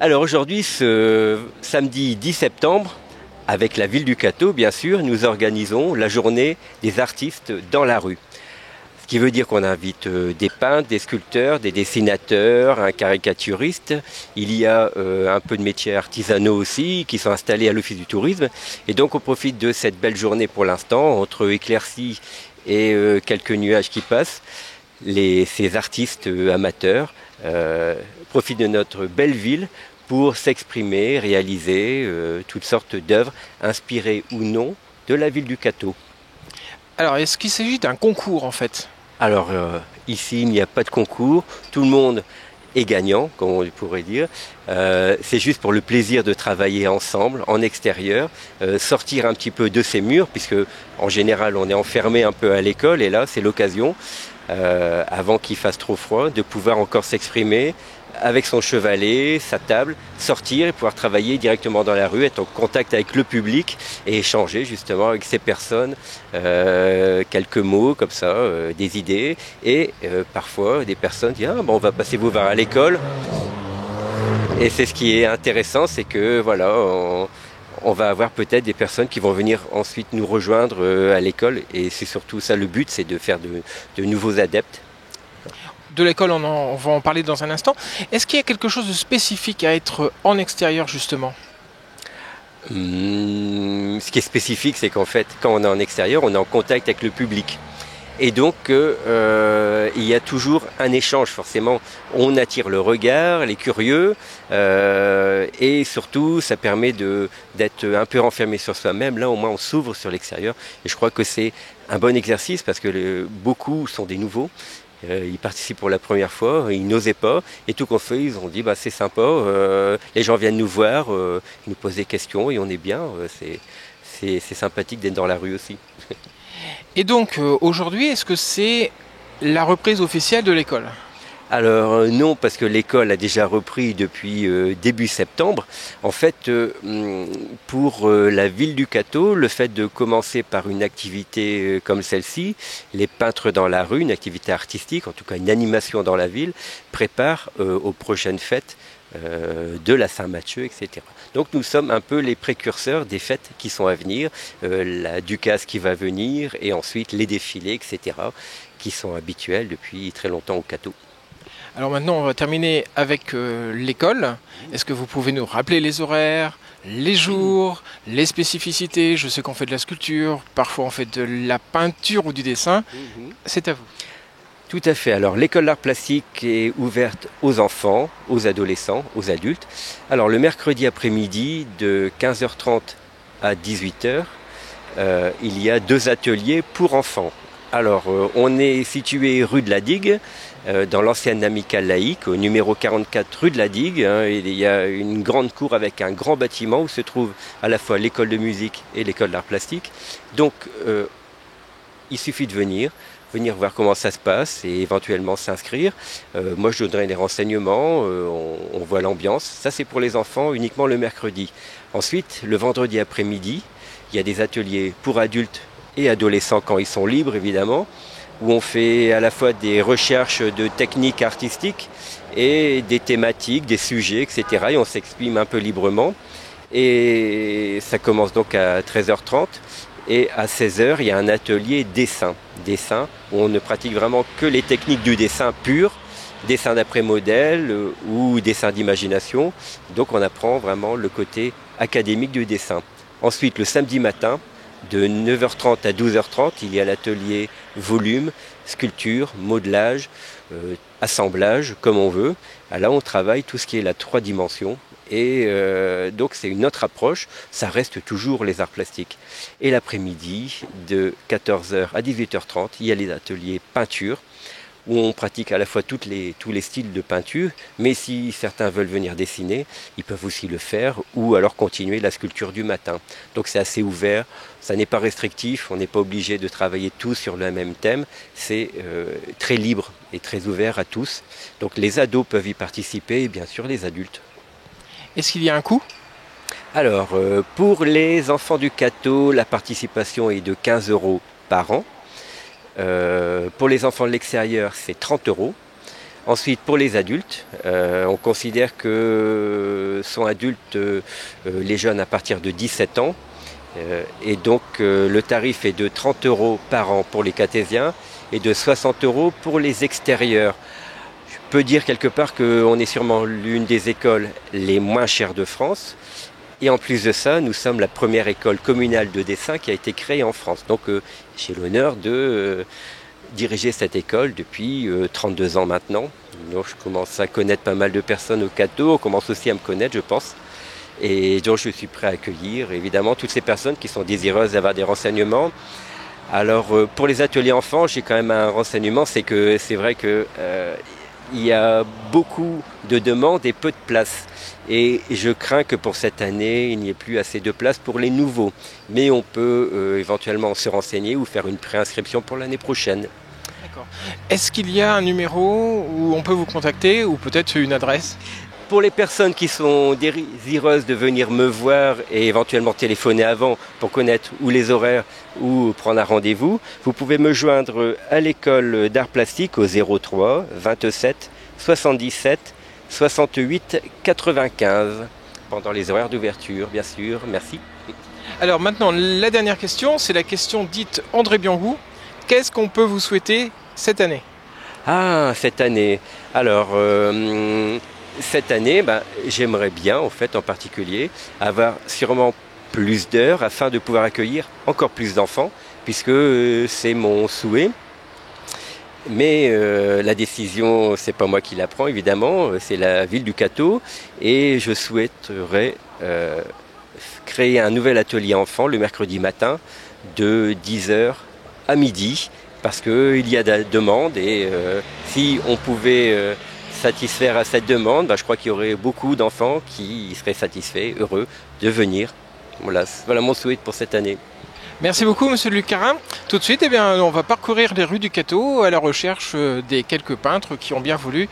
Alors aujourd'hui, ce samedi 10 septembre, avec la ville du Cateau, bien sûr, nous organisons la journée des artistes dans la rue. Ce qui veut dire qu'on invite des peintres, des sculpteurs, des dessinateurs, un caricaturiste. Il y a un peu de métiers artisanaux aussi qui sont installés à l'Office du tourisme. Et donc on profite de cette belle journée pour l'instant, entre éclaircies et quelques nuages qui passent. Ces artistes amateurs profitent de notre belle ville pour s'exprimer, réaliser toutes sortes d'œuvres inspirées ou non de la ville du Cateau. Alors, est-ce qu'il s'agit d'un concours en fait? Alors ici, il n'y a pas de concours, tout le monde est gagnant, comme on pourrait dire. C'est juste pour le plaisir de travailler ensemble, en extérieur, sortir un petit peu de ces murs, puisque en général on est enfermé un peu à l'école, et là c'est l'occasion, avant qu'il fasse trop froid, de pouvoir encore s'exprimer avec son chevalet, sa table, sortir et pouvoir travailler directement dans la rue, être en contact avec le public et échanger justement avec ces personnes, quelques mots comme ça, des idées, et parfois des personnes disent on va passer vous voir à l'école. Et c'est ce qui est intéressant, c'est que voilà, on va avoir peut-être des personnes qui vont venir ensuite nous rejoindre à l'école, et c'est surtout ça le but, c'est de faire de nouveaux adeptes. De l'école, on va en parler dans un instant. Est-ce qu'il y a quelque chose de spécifique à être en extérieur justement? Ce qui est spécifique, c'est qu'en fait, quand on est en extérieur, on est en contact avec le public. Et donc, il y a toujours un échange, forcément. On attire le regard, les curieux, et surtout, ça permet d'être un peu renfermé sur soi-même. Là, au moins, on s'ouvre sur l'extérieur. Et je crois que c'est un bon exercice parce que beaucoup sont des nouveaux. Ils participent pour la première fois, ils n'osaient pas, et tout qu'on fait, ils ont dit c'est sympa, les gens viennent nous voir, ils nous posent des questions et on est bien, c'est sympathique d'être dans la rue aussi. Et donc, aujourd'hui, est-ce que c'est la reprise officielle de l'école? Alors non, parce que l'école a déjà repris depuis début septembre. En fait, pour la ville du Cateau, le fait de commencer par une activité comme celle-ci, les peintres dans la rue, une activité artistique, en tout cas une animation dans la ville, prépare aux prochaines fêtes de la Saint-Mathieu, etc. Donc nous sommes un peu les précurseurs des fêtes qui sont à venir, la Ducasse qui va venir, et ensuite les défilés, etc., qui sont habituels depuis très longtemps au Cateau. Alors maintenant, on va terminer avec l'école. Est-ce que vous pouvez nous rappeler les horaires, les jours, les spécificités? Je sais qu'on fait de la sculpture, parfois on fait de la peinture ou du dessin. C'est à vous. Tout à fait. Alors l'école d'art plastique est ouverte aux enfants, aux adolescents, aux adultes. Alors le mercredi après-midi de 15h30 à 18h, il y a 2 ateliers pour enfants. Alors on est situé rue de la Digue, dans l'ancienne amicale laïque, au numéro 44 rue de la Digue. Il y a une grande cour avec un grand bâtiment où se trouve à la fois l'école de musique et l'école d'art plastique. Donc il suffit de venir voir comment ça se passe et éventuellement s'inscrire. Moi je donnerai les renseignements, on voit l'ambiance. Ça c'est pour les enfants uniquement le mercredi. Ensuite, le vendredi après-midi, il y a des ateliers pour adultes et adolescents quand ils sont libres évidemment, où on fait à la fois des recherches de techniques artistiques et des thématiques, des sujets, etc. Et on s'exprime un peu librement. Et ça commence donc à 13h30. Et à 16h, il y a un atelier dessin. Dessin, où on ne pratique vraiment que les techniques du dessin pur, dessin d'après modèle ou dessin d'imagination. Donc on apprend vraiment le côté académique du dessin. Ensuite, le samedi matin, de 9h30 à 12h30, il y a l'atelier volume, sculpture, modelage, assemblage, comme on veut. Là, on travaille tout ce qui est la 3 dimensions. Et donc, c'est une autre approche. Ça reste toujours les arts plastiques. Et l'après-midi, de 14h à 18h30, il y a les ateliers peinture, où on pratique à la fois tous les styles de peinture, mais si certains veulent venir dessiner, ils peuvent aussi le faire, ou alors continuer la sculpture du matin. Donc c'est assez ouvert, ça n'est pas restrictif, on n'est pas obligé de travailler tous sur le même thème, c'est très libre et très ouvert à tous. Donc les ados peuvent y participer, et bien sûr les adultes. Est-ce qu'il y a un coût? Alors, pour les enfants du Cateau, la participation est de 15 € par an. Pour les enfants de l'extérieur, c'est 30 €. Ensuite, pour les adultes, on considère que sont adultes les jeunes à partir de 17 ans. Et donc, le tarif est de 30 € par an pour les cartésiens et de 60 € pour les extérieurs. Je peux dire quelque part qu'on est sûrement l'une des écoles les moins chères de France. Et en plus de ça, nous sommes la première école communale de dessin qui a été créée en France. Donc, j'ai l'honneur de diriger cette école depuis 32 ans maintenant. Donc, je commence à connaître pas mal de personnes au Cateau, on commence aussi à me connaître, je pense. Et donc, je suis prêt à accueillir évidemment toutes ces personnes qui sont désireuses d'avoir des renseignements. Alors, pour les ateliers enfants, j'ai quand même un renseignement, c'est que c'est vrai que il y a beaucoup de demandes et peu de places. Et je crains que pour cette année, il n'y ait plus assez de place pour les nouveaux. Mais on peut éventuellement se renseigner ou faire une préinscription pour l'année prochaine. D'accord. Est-ce qu'il y a un numéro où on peut vous contacter ou peut-être une adresse ? Pour les personnes qui sont désireuses de venir me voir et éventuellement téléphoner avant pour connaître ou les horaires ou prendre un rendez-vous, vous pouvez me joindre à l'école d'art plastique au 03 27 77 68 95 pendant les horaires d'ouverture, bien sûr. Merci. Alors maintenant, la dernière question, c'est la question dite André Biangou. Qu'est-ce qu'on peut vous souhaiter cette année ? Ah, cette année. Alors, cette année, j'aimerais bien, en fait, en particulier, avoir sûrement plus d'heures afin de pouvoir accueillir encore plus d'enfants, puisque c'est mon souhait. Mais la décision, c'est pas moi qui la prends, évidemment, c'est la ville du Cateau, et je souhaiterais créer un nouvel atelier enfant le mercredi matin de 10h à midi, parce qu'il y a de la demande, et si on pouvait satisfaire à cette demande, je crois qu'il y aurait beaucoup d'enfants qui seraient satisfaits, heureux de venir. Voilà mon souhait pour cette année. Merci beaucoup, monsieur Luc Carin. Tout de suite, on va parcourir les rues du Cateau à la recherche des quelques peintres qui ont bien voulu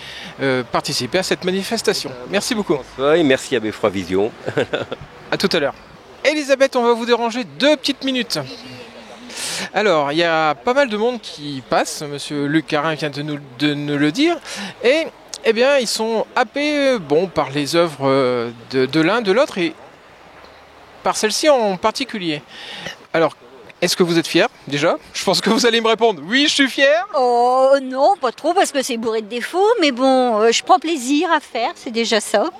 participer à cette manifestation. Merci beaucoup. Et merci à Beffroi Vision. À tout à l'heure. Elisabeth, on va vous déranger 2 petites minutes. Alors, il y a pas mal de monde qui passe, monsieur Luc Carin vient de nous le dire, et ils sont happés par les œuvres de l'un, de l'autre, et par celle-ci en particulier. Alors, est-ce que vous êtes fier déjà ? Je pense que vous allez me répondre oui, je suis fier. Oh non, pas trop parce que c'est bourré de défauts, mais bon, je prends plaisir à faire, c'est déjà ça.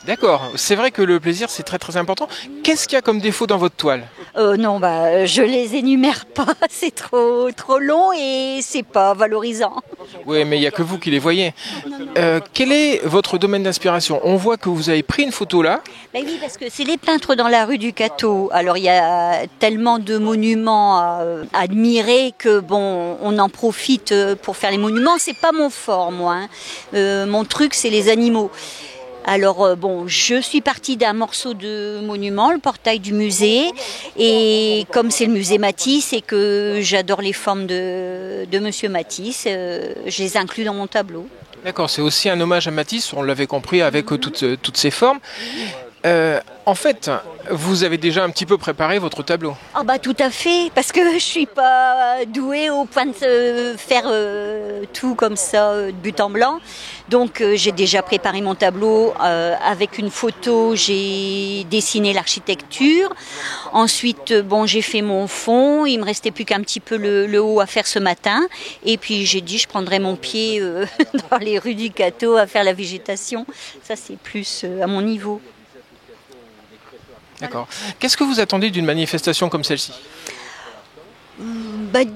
D'accord, c'est vrai que le plaisir c'est très très important. Qu'est-ce qu'il y a comme défaut dans votre toile ? Non, je les énumère pas, c'est trop long et c'est pas valorisant. Oui, mais il n'y a que vous qui les voyez. Quel est votre domaine d'inspiration ? On voit que vous avez pris une photo là. Ben oui, parce que c'est les peintres dans la rue du Cateau. Alors il y a tellement de monuments à admirer que on en profite pour faire les monuments. C'est pas mon fort, moi. Mon truc, c'est les animaux. Alors je suis partie d'un morceau de monument, le portail du musée, et comme c'est le musée Matisse et que j'adore les formes de Monsieur Matisse, je les inclus dans mon tableau. D'accord, c'est aussi un hommage à Matisse, on l'avait compris avec toutes ces formes. En fait, vous avez déjà un petit peu préparé votre tableau. Ah tout à fait, parce que je suis pas douée au point de faire tout comme ça de but en blanc. Donc j'ai déjà préparé mon tableau avec une photo, j'ai dessiné l'architecture. Ensuite, j'ai fait mon fond, il me restait plus qu'un petit peu le haut à faire ce matin. Et puis j'ai dit je prendrai mon pied dans les rues du Cateau à faire la végétation. Ça c'est plus à mon niveau. D'accord. Qu'est-ce que vous attendez d'une manifestation comme celle-ci ?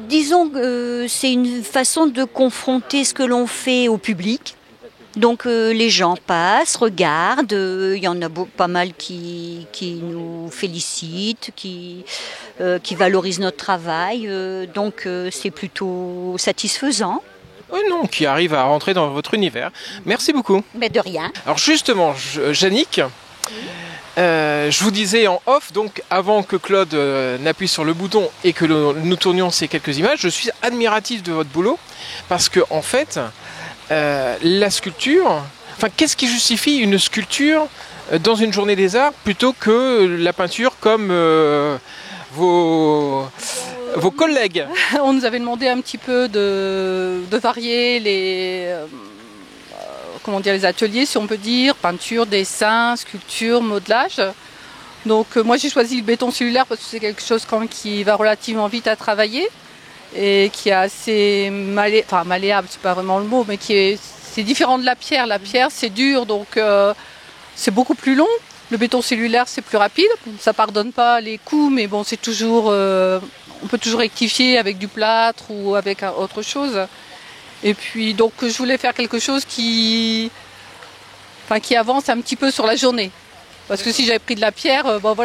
Disons que c'est une façon de confronter ce que l'on fait au public. Donc les gens passent, regardent, il y en a pas mal qui nous félicitent, qui valorisent notre travail, donc c'est plutôt satisfaisant. Non, qui arrive à rentrer dans votre univers. Merci beaucoup. De rien. Alors justement, Jannick, je vous disais en off, donc avant que Claude n'appuie sur le bouton et que nous tournions ces quelques images, je suis admiratif de votre boulot parce que en fait, la sculpture, qu'est-ce qui justifie une sculpture dans une journée des arts plutôt que la peinture comme vos collègues ? On nous avait demandé un petit peu de varier les ateliers, si on peut dire, peinture, dessin, sculpture, modelage. Donc moi j'ai choisi le béton cellulaire parce que c'est quelque chose quand même qui va relativement vite à travailler et qui est assez malléable, c'est pas vraiment le mot, mais c'est différent de la pierre. La pierre c'est dur, donc c'est beaucoup plus long. Le béton cellulaire c'est plus rapide, ça pardonne pas les coups, mais bon c'est toujours, on peut toujours rectifier avec du plâtre ou avec autre chose. Et puis donc je voulais faire quelque chose qui avance un petit peu sur la journée. Parce que si j'avais pris de la pierre,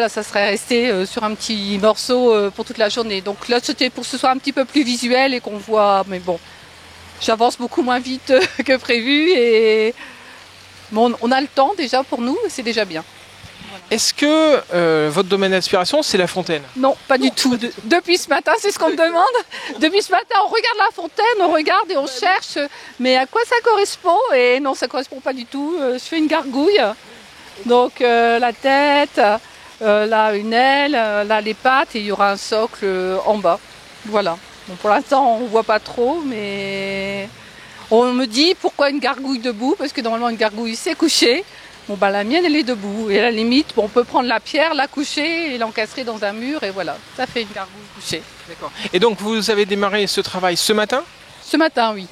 ça serait resté sur un petit morceau pour toute la journée. Donc là, c'était pour que ce soit un petit peu plus visuel et qu'on voit. Mais bon, j'avance beaucoup moins vite que prévu. Et bon, on a le temps déjà pour nous, et c'est déjà bien. Voilà. Est-ce que votre domaine d'inspiration, c'est la fontaine? Non, pas du tout. Depuis ce matin, c'est ce qu'on me demande. Depuis ce matin, on regarde la fontaine, on regarde et on cherche. Mais à quoi ça correspond? Et non, ça ne correspond pas du tout. Je fais une gargouille. Donc la tête, là une aile, là les pattes et il y aura un socle en bas. Voilà. Bon, pour l'instant on ne voit pas trop, mais on me dit pourquoi une gargouille debout, parce que normalement une gargouille c'est couché. Bon la mienne elle est debout et à la limite on peut prendre la pierre, la coucher et l'encastrer dans un mur et voilà, ça fait une gargouille couchée. D'accord. Et donc vous avez démarré ce travail ce matin? Ce matin, oui.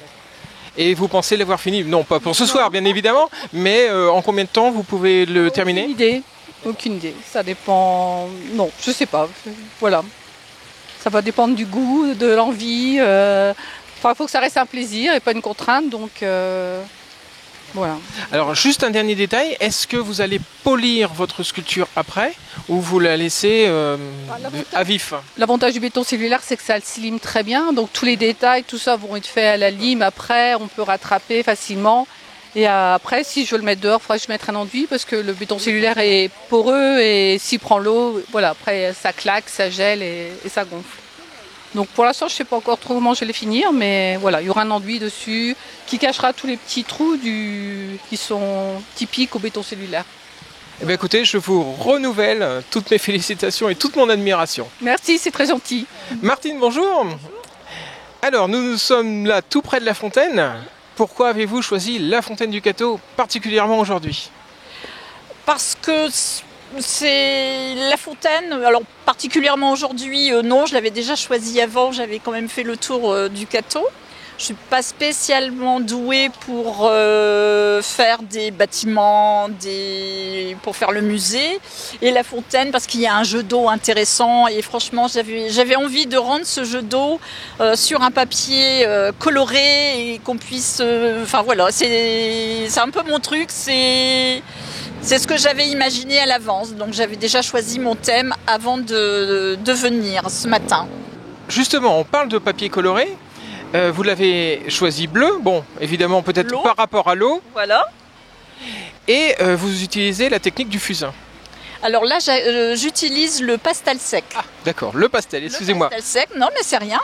Et vous pensez l'avoir fini? Non, pas pour ce soir, bien évidemment, mais en combien de temps vous pouvez le terminer? Aucune idée. Ça dépend. Non, je sais pas. Voilà. Ça va dépendre du goût, de l'envie. Il faut que ça reste un plaisir et pas une contrainte. Donc, voilà. Alors, juste un dernier détail. Est-ce que vous allez polir votre sculpture après ou vous la laissez à vif? L'avantage du béton cellulaire, c'est que ça se lime très bien. Donc, tous les détails, tout ça vont être faits à la lime. Après, on peut rattraper facilement. Et après, si je veux le mettre dehors, il faudra que je mette un enduit parce que le béton cellulaire est poreux et s'il prend l'eau, voilà, après ça claque, ça gèle et ça gonfle. Donc pour l'instant, je ne sais pas encore trop comment je vais les finir, mais voilà, il y aura un enduit dessus qui cachera tous les petits trous qui sont typiques au béton cellulaire. Eh bien, écoutez, je vous renouvelle toutes mes félicitations et toute mon admiration. Merci, c'est très gentil. Martine, bonjour. Alors, nous sommes là tout près de la fontaine. Pourquoi avez-vous choisi la fontaine du Cateau particulièrement aujourd'hui? Parce que c'est la fontaine, alors particulièrement aujourd'hui, non, je l'avais déjà choisi avant, j'avais quand même fait le tour du Cateau. Je ne suis pas spécialement douée pour faire des bâtiments, pour faire le musée. Et la fontaine, parce qu'il y a un jeu d'eau intéressant. Et franchement, j'avais envie de rendre ce jeu d'eau sur un papier coloré et qu'on puisse... Enfin voilà, c'est un peu mon truc. C'est ce que j'avais imaginé à l'avance. Donc j'avais déjà choisi mon thème avant de venir ce matin. Justement, on parle de papier coloré. Vous l'avez choisi bleu, bon, évidemment peut-être l'eau. Par rapport à l'eau. Voilà. Et vous utilisez la technique du fusain. Alors là, j'utilise le pastel sec. Ah, d'accord, le pastel, excusez-moi. Le pastel sec, non mais c'est rien.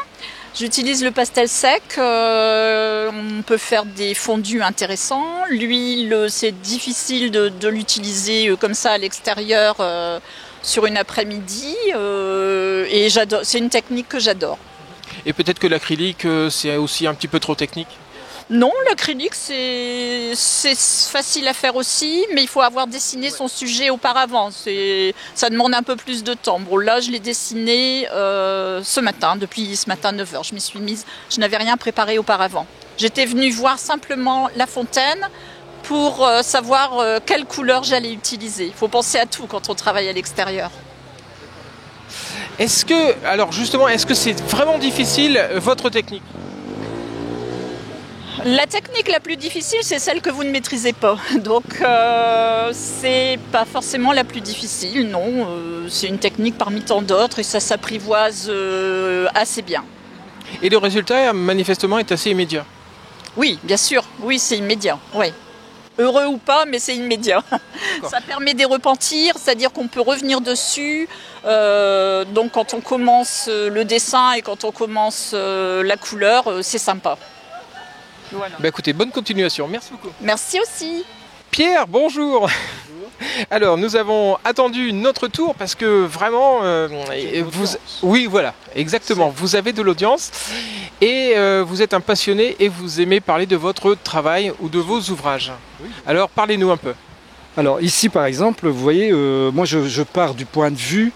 J'utilise le pastel sec, on peut faire des fondus intéressants. L'huile, c'est difficile de l'utiliser comme ça à l'extérieur sur une après-midi. Et j'adore, c'est une technique que j'adore. Et peut-être que l'acrylique, c'est aussi un petit peu trop technique? Non, l'acrylique, c'est facile à faire aussi, mais il faut avoir dessiné son sujet auparavant. Ça demande un peu plus de temps. Bon, là, je l'ai dessiné ce matin, depuis ce matin 9h. Je m'y suis mise, je n'avais rien préparé auparavant. J'étais venue voir simplement la fontaine pour savoir quelle couleur j'allais utiliser. Il faut penser à tout quand on travaille à l'extérieur. Est-ce que c'est vraiment difficile, votre technique? La technique la plus difficile, c'est celle que vous ne maîtrisez pas. Donc, c'est pas forcément la plus difficile, non. C'est une technique parmi tant d'autres et ça s'apprivoise assez bien. Et le résultat, manifestement, est assez immédiat? Oui, bien sûr. Oui, c'est immédiat. Oui. Heureux ou pas, mais c'est immédiat. Ça permet des repentirs, c'est-à-dire qu'on peut revenir dessus. Donc quand on commence le dessin et quand on commence la couleur, c'est sympa. Voilà. Bah écoutez, bonne continuation. Merci beaucoup. Merci aussi. Pierre, bonjour. Bonjour. Alors, nous avons attendu notre tour parce que vraiment, oui, voilà, exactement. Vous avez de l'audience Et vous êtes un passionné et vous aimez parler de votre travail ou de vos ouvrages. Oui. Alors parlez-nous un peu. Alors ici par exemple, vous voyez, moi je pars du point de vue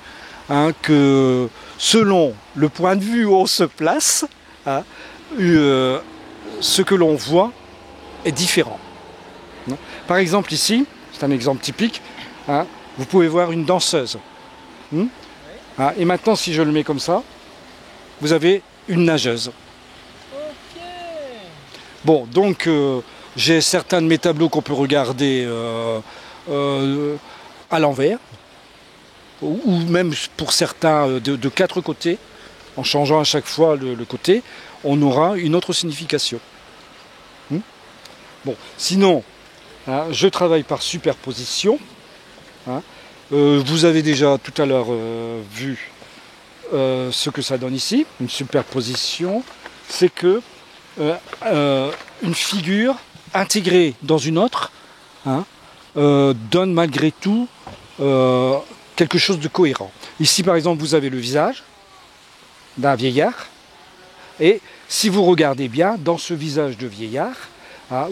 que selon le point de vue où on se place, ce que l'on voit est différent. Par exemple ici, c'est un exemple typique, vous pouvez voir une danseuse. Et maintenant si je le mets comme ça, vous avez une nageuse. Okay. Bon, donc j'ai certains de mes tableaux qu'on peut regarder à l'envers, ou même pour certains de quatre côtés, en changeant à chaque fois le côté, on aura une autre signification. Bon, sinon, je travaille par superposition. Vous avez déjà tout à l'heure vu ce que ça donne ici. Une superposition, c'est que une figure intégrée dans une autre donne malgré tout quelque chose de cohérent. Ici par exemple vous avez le visage d'un vieillard et si vous regardez bien dans ce visage de vieillard,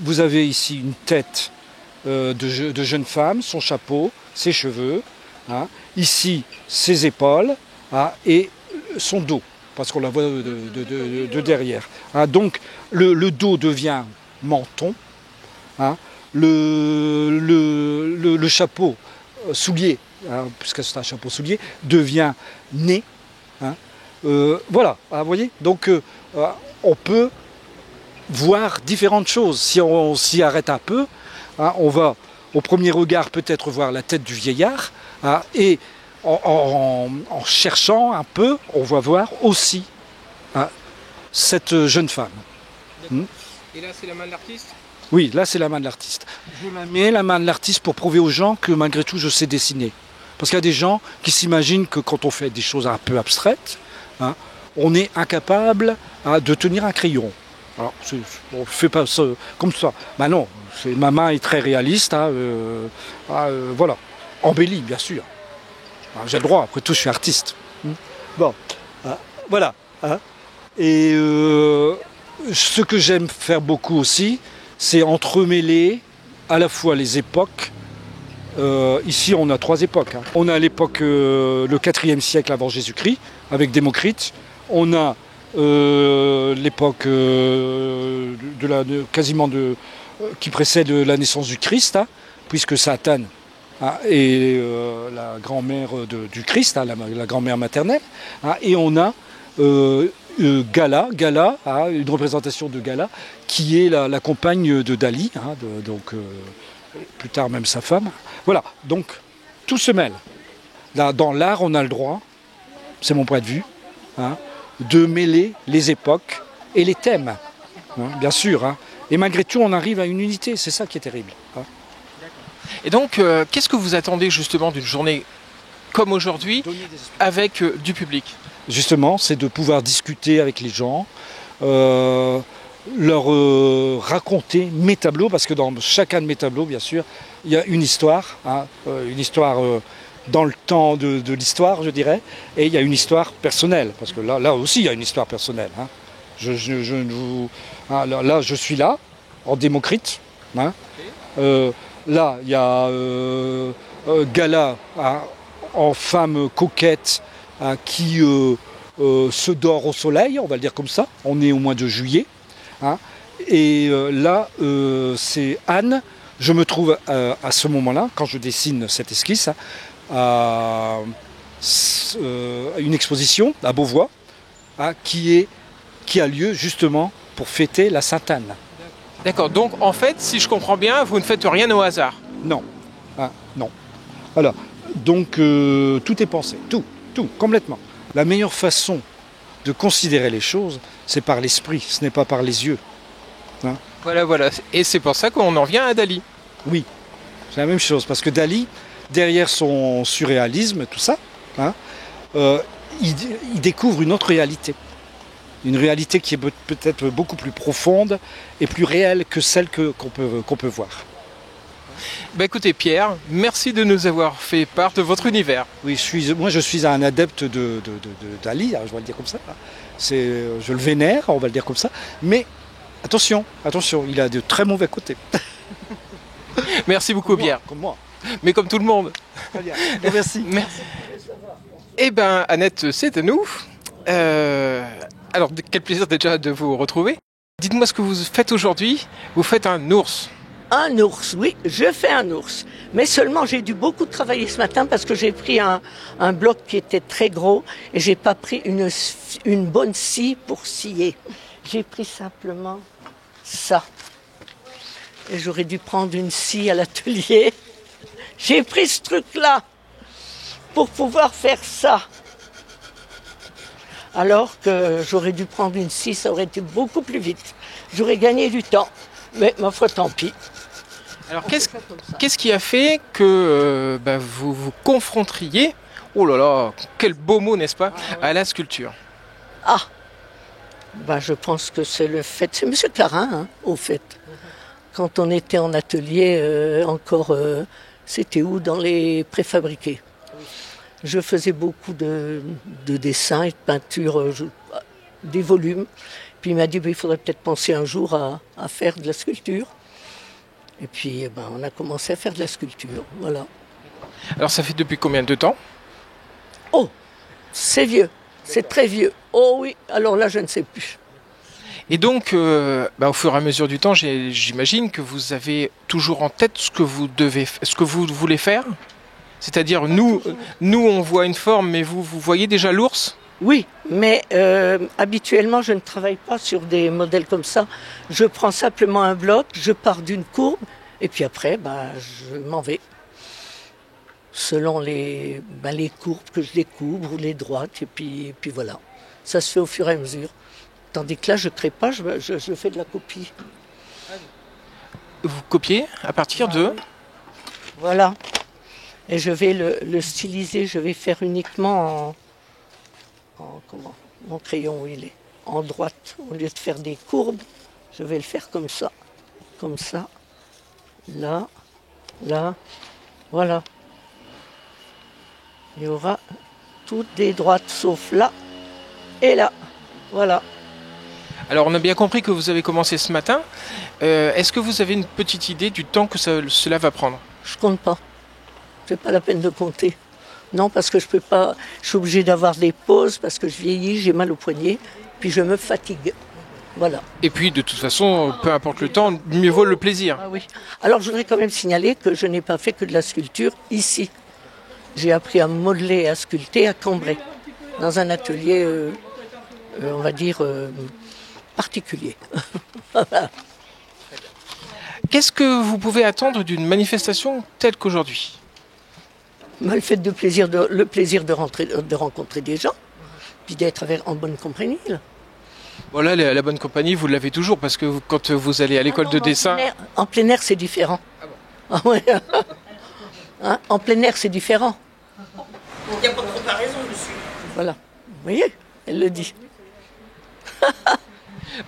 vous avez ici une tête de jeune femme, son chapeau, ses cheveux, ici ses épaules et son dos parce qu'on la voit de derrière. Donc le dos devient menton, le chapeau soulier, puisque c'est un chapeau soulier, devient nez. Voilà, vous voyez. Donc on peut voir différentes choses. Si on s'y arrête un peu, on va au premier regard peut-être voir la tête du vieillard, et en cherchant un peu, on va voir aussi cette jeune femme. Et là c'est la main de l'artiste ? Oui, là c'est la main de l'artiste. Je la mets la main de l'artiste pour prouver aux gens que malgré tout je sais dessiner. Parce qu'il y a des gens qui s'imaginent que quand on fait des choses un peu abstraites, on est incapable de tenir un crayon. Alors, on ne fait pas ça comme ça. Ben non, ma main est très réaliste, voilà. Embellie, bien sûr. J'ai le droit, après tout je suis artiste. Bon, voilà. Et ce que j'aime faire beaucoup aussi, c'est entremêler à la fois les époques. Ici on a trois époques. On a l'époque, le 4e siècle avant Jésus-Christ, avec Démocrite. On a l'époque qui précède la naissance du Christ, puisque Satan est la grand-mère du Christ, la grand-mère maternelle. Et on a Gala, une représentation de Gala, qui est la compagne de Dali, donc plus tard même sa femme. Voilà, donc tout se mêle. Là, dans l'art, on a le droit, c'est mon point de vue, de mêler les époques et les thèmes, bien sûr. Et malgré tout, on arrive à une unité, c'est ça qui est terrible. Et donc, qu'est-ce que vous attendez justement d'une journée comme aujourd'hui avec du public ? Justement, c'est de pouvoir discuter avec les gens, leur raconter mes tableaux, parce que dans chacun de mes tableaux, bien sûr, il y a une histoire dans le temps de l'histoire, je dirais, et il y a une histoire personnelle, parce que là aussi, il y a une histoire personnelle. Là, je suis là, en Démocrite. Là, il y a Gala, en femme coquette, qui se dort au soleil, on va le dire comme ça. On est au mois de juillet. Et là, c'est Anne. Je me trouve à ce moment-là, quand je dessine cette esquisse, à une exposition à Beauvois, qui a lieu justement pour fêter la Sainte-Anne. D'accord, donc en fait, si je comprends bien, vous ne faites rien au hasard. Non. Non. Voilà. Donc tout est pensé, tout, complètement. La meilleure façon de considérer les choses, c'est par l'esprit, ce n'est pas par les yeux. Voilà. Et c'est pour ça qu'on en vient à Dali. Oui, c'est la même chose, parce que Dali, derrière son surréalisme, tout ça, il découvre une autre réalité. Une réalité qui est peut-être beaucoup plus profonde et plus réelle que celle qu'on peut voir. Écoutez Pierre, merci de nous avoir fait part de votre univers. Oui, moi je suis un adepte d'Ali, je vais le dire comme ça. Je le vénère, on va le dire comme ça. Mais attention, il a de très mauvais côtés. Merci beaucoup Pierre. Comme moi. Mais comme tout le monde. Très bien. Merci. Merci. Eh bien Annette, c'est à nous. Alors quel plaisir déjà de vous retrouver. Dites-moi ce que vous faites aujourd'hui. Vous faites un ours. Un ours, oui, je fais un ours. Mais seulement, j'ai dû beaucoup travailler ce matin parce que j'ai pris un bloc qui était très gros et j'ai pas pris une bonne scie pour scier. J'ai pris simplement ça. Et j'aurais dû prendre une scie à l'atelier. J'ai pris ce truc-là pour pouvoir faire ça. Alors que j'aurais dû prendre une scie, ça aurait été beaucoup plus vite. J'aurais gagné du temps. Mais ma foi, tant pis. Alors qu'est-ce qui a fait que vous vous confronteriez, oh là là, quel beau mot n'est-ce pas, à la sculpture? Je pense que c'est le fait, c'est M. Clarin, au fait. Quand on était en atelier, c'était où? Dans les préfabriqués. Je faisais beaucoup de dessins et de peintures, des volumes. Puis il m'a dit, il faudrait peut-être penser un jour à faire de la sculpture. Et puis on a commencé à faire de la sculpture, voilà. Alors ça fait depuis combien de temps? Oh, c'est vieux, c'est très vieux. Oh oui, alors là je ne sais plus. Et donc, au fur et à mesure du temps, j'imagine que vous avez toujours en tête ce que vous voulez faire. C'est-à-dire nous on voit une forme, mais vous voyez déjà l'ours? Oui, mais habituellement, je ne travaille pas sur des modèles comme ça. Je prends simplement un bloc, je pars d'une courbe, et puis après, je m'en vais. Selon les courbes que je découvre, ou les droites, et puis voilà. Ça se fait au fur et à mesure. Tandis que là, je ne crée pas, je fais de la copie. Vous copiez à partir de? Voilà. Et je vais le styliser, je vais faire uniquement mon crayon où il est, en droite. Au lieu de faire des courbes, je vais le faire comme ça, là, voilà. Il y aura toutes des droites sauf là et là, voilà. Alors on a bien compris que vous avez commencé ce matin. Est-ce que vous avez une petite idée du temps que cela va prendre? Je compte pas, c'est pas la peine de compter. Non, parce que je peux pas, je suis obligée d'avoir des pauses parce que je vieillis, j'ai mal au poignet, puis je me fatigue. Voilà. Et puis de toute façon, peu importe le temps, mieux vaut le plaisir. Ah oui. Alors je voudrais quand même signaler que je n'ai pas fait que de la sculpture ici. J'ai appris à modeler et à sculpter à Cambrai, dans un atelier, on va dire, particulier. Voilà. Qu'est-ce que vous pouvez attendre d'une manifestation telle qu'aujourd'hui? Le fait le plaisir de rencontrer des gens, puis d'être en bonne compagnie. Là. Voilà, la bonne compagnie, vous l'avez toujours, parce que quand vous allez à l'école de dessin... En plein air, c'est différent. Ah bon? Ah ouais. Hein, en plein air, c'est différent. Il n'y a pas de comparaison dessus. Voilà. Vous voyez, elle le dit.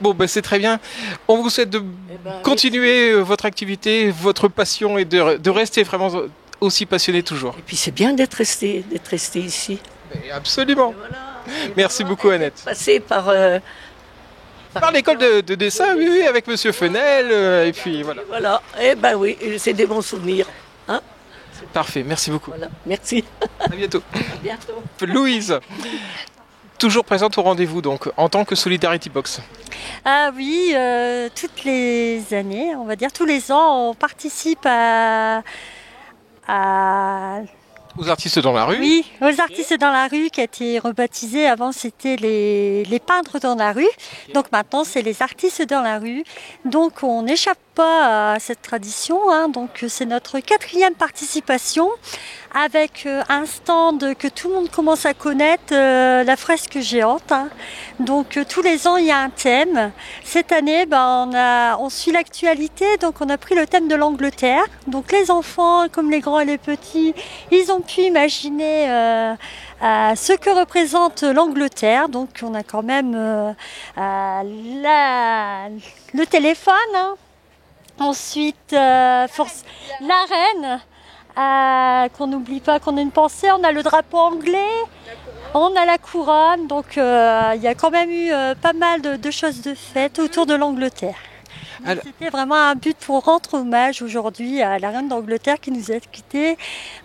Bon, c'est très bien. On vous souhaite de continuer votre activité, votre passion, et de rester vraiment aussi passionné toujours. Et puis c'est bien d'être resté ici. Mais absolument. Voilà. Merci beaucoup Annette. Passer par l'école de dessin, oui, avec Monsieur Fenel, et puis voilà. Voilà, oui, c'est des bons souvenirs. Hein? Parfait, merci beaucoup. Voilà, merci. À bientôt. À bientôt. Louise, toujours présente au rendez-vous donc, en tant que Solidarity Box. Ah oui, toutes les années, on va dire, tous les ans, on participe aux artistes dans la rue. Oui, aux artistes dans la rue qui a été rebaptisé. Avant, c'était les peintres dans la rue. Donc maintenant, c'est les artistes dans la rue. Donc on n'échappe pas à cette tradition. Hein. Donc c'est notre 4e participation avec un stand que tout le monde commence à connaître, la fresque géante. Hein. Donc tous les ans, il y a un thème. Cette année, on suit l'actualité. Donc on a pris le thème de l'Angleterre. Donc les enfants, comme les grands et les petits, ils ont pu imaginer ce que représente l'Angleterre. Donc on a quand même le téléphone. Hein. Ensuite, l'arène, qu'on n'oublie pas qu'on a une pensée. On a le drapeau anglais, on a la couronne. Donc il y a quand même eu pas mal de choses de faites autour de l'Angleterre. C'était vraiment un but pour rendre hommage aujourd'hui à la reine d'Angleterre qui nous a quittés,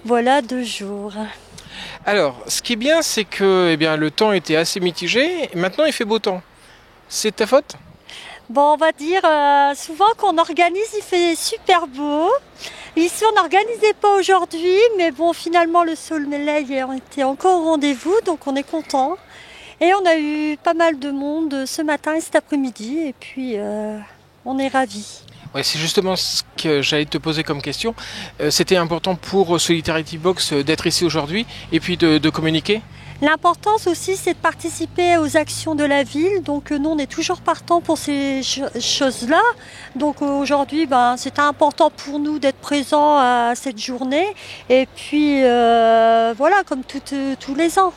voilà 2 jours. Alors, ce qui est bien, c'est que le temps était assez mitigé. Et maintenant, il fait beau temps. C'est ta faute ? Bon, on va dire souvent qu'on organise, il fait super beau. Ici, on n'organisait pas aujourd'hui, mais bon, finalement, le soleil était encore au rendez-vous, donc on est content. Et on a eu pas mal de monde ce matin et cet après-midi, et puis on est ravis. Ouais, c'est justement ce que j'allais te poser comme question. C'était important pour Solidarity Box d'être ici aujourd'hui et puis de communiquer ? L'importance aussi, c'est de participer aux actions de la ville. Donc nous, on est toujours partant pour ces choses-là. Donc aujourd'hui, c'était important pour nous d'être présents à cette journée. Et puis voilà, comme tous les ans.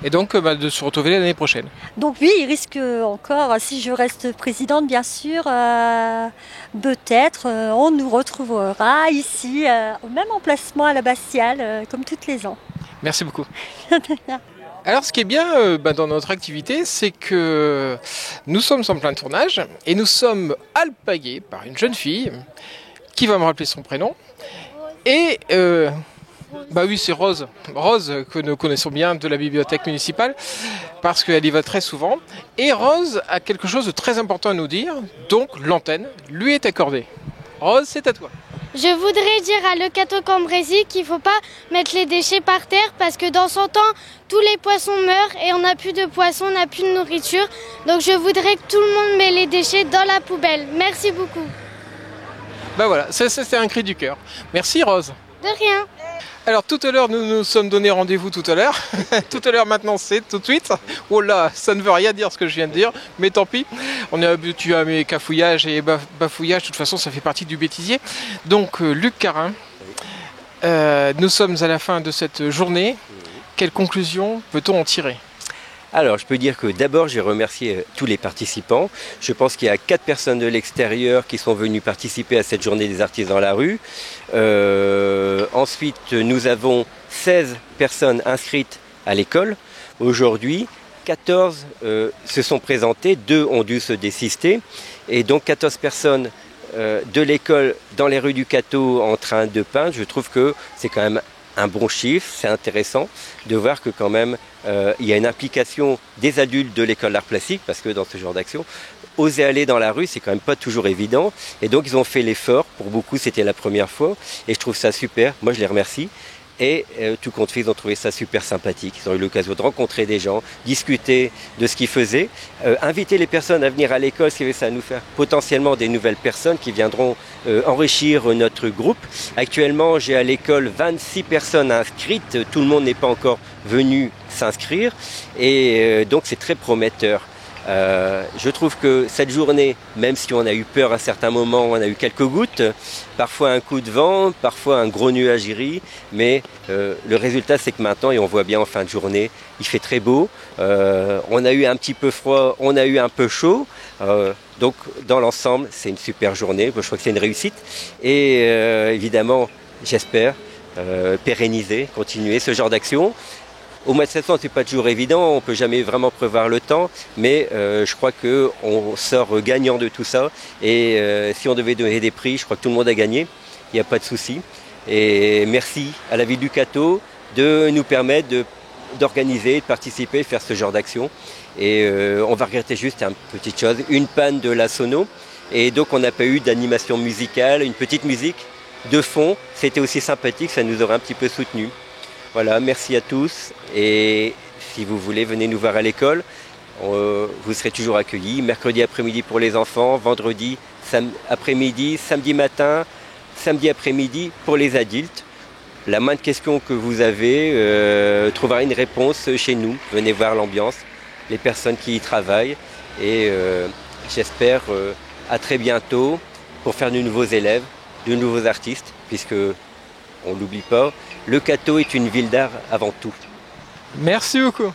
Et donc de se retrouver l'année prochaine. Donc oui, il risque encore, si je reste présidente bien sûr, peut-être on nous retrouvera ici au même emplacement à la Bastille, comme tous les ans. Merci beaucoup. Alors ce qui est bien dans notre activité, c'est que nous sommes en plein tournage et nous sommes alpagués par une jeune fille qui va me rappeler son prénom. Et oui, c'est Rose. Rose, que nous connaissons bien de la bibliothèque municipale, parce qu'elle y va très souvent. Et Rose a quelque chose de très important à nous dire, donc l'antenne lui est accordée. Rose, c'est à toi. Je voudrais dire à Le Cateau Cambrésis qu'il ne faut pas mettre les déchets par terre, parce que dans 100 ans, tous les poissons meurent et on n'a plus de poissons, on n'a plus de nourriture. Donc je voudrais que tout le monde mette les déchets dans la poubelle. Merci beaucoup. Voilà, ça c'était un cri du cœur. Merci Rose. De rien. Alors tout à l'heure, nous nous sommes donné rendez-vous tout à l'heure. Tout à l'heure, maintenant, c'est tout de suite. Oh là, ça ne veut rien dire ce que je viens de dire, mais tant pis. On est habitué à mes cafouillages et bafouillages. De toute façon, ça fait partie du bêtisier. Donc, Luc Carin, nous sommes à la fin de cette journée. Quelle conclusion peut-on en tirer ? Alors, je peux dire que d'abord, j'ai remercié tous les participants. Je pense qu'il y a 4 personnes de l'extérieur qui sont venues participer à cette journée des artistes dans la rue. Ensuite, nous avons 16 personnes inscrites à l'école. Aujourd'hui, 14 se sont présentées, 2 ont dû se désister. Et donc, 14 personnes de l'école dans les rues du Cateau en train de peindre. Je trouve que c'est quand même un bon chiffre, c'est intéressant de voir que quand même il y a une implication des adultes de l'école d'art plastique, parce que dans ce genre d'action, oser aller dans la rue, c'est quand même pas toujours évident. Et donc ils ont fait l'effort, pour beaucoup c'était la première fois, et je trouve ça super, moi je les remercie. Et tout compte fait, ils ont trouvé ça super sympathique. Ils ont eu l'occasion de rencontrer des gens, discuter de ce qu'ils faisaient, inviter les personnes à venir à l'école, ce qui ça va nous faire potentiellement des nouvelles personnes qui viendront enrichir notre groupe. Actuellement, j'ai à l'école 26 personnes inscrites. Tout le monde n'est pas encore venu s'inscrire. Et donc, c'est très prometteur. Je trouve que cette journée, même si on a eu peur à certains moments, on a eu quelques gouttes, parfois un coup de vent, parfois un gros nuage gris, mais le résultat c'est que maintenant, et on voit bien en fin de journée, il fait très beau, on a eu un petit peu froid, on a eu un peu chaud, donc dans l'ensemble c'est une super journée, je crois que c'est une réussite, et évidemment j'espère pérenniser, continuer ce genre d'action. Au mois de septembre, c'est pas toujours évident, on peut jamais vraiment prévoir le temps, mais je crois qu'on sort gagnant de tout ça. Et si on devait donner des prix, je crois que tout le monde a gagné, il n'y a pas de souci. Et merci à la ville du Cateau de nous permettre d'organiser, de participer, de faire ce genre d'action. Et on va regretter juste une petite chose, une panne de la sono. Et donc on n'a pas eu d'animation musicale, une petite musique de fond. C'était aussi sympathique, ça nous aurait un petit peu soutenus. Voilà, merci à tous et si vous voulez, venez nous voir à l'école. Vous serez toujours accueillis. Mercredi après-midi pour les enfants, vendredi après-midi, samedi matin, samedi après-midi pour les adultes. La moindre question que vous avez trouvera une réponse chez nous. Venez voir l'ambiance, les personnes qui y travaillent et j'espère à très bientôt pour faire de nouveaux élèves, de nouveaux artistes, puisque on ne l'oublie pas, le Cateau est une ville d'art avant tout. Merci beaucoup.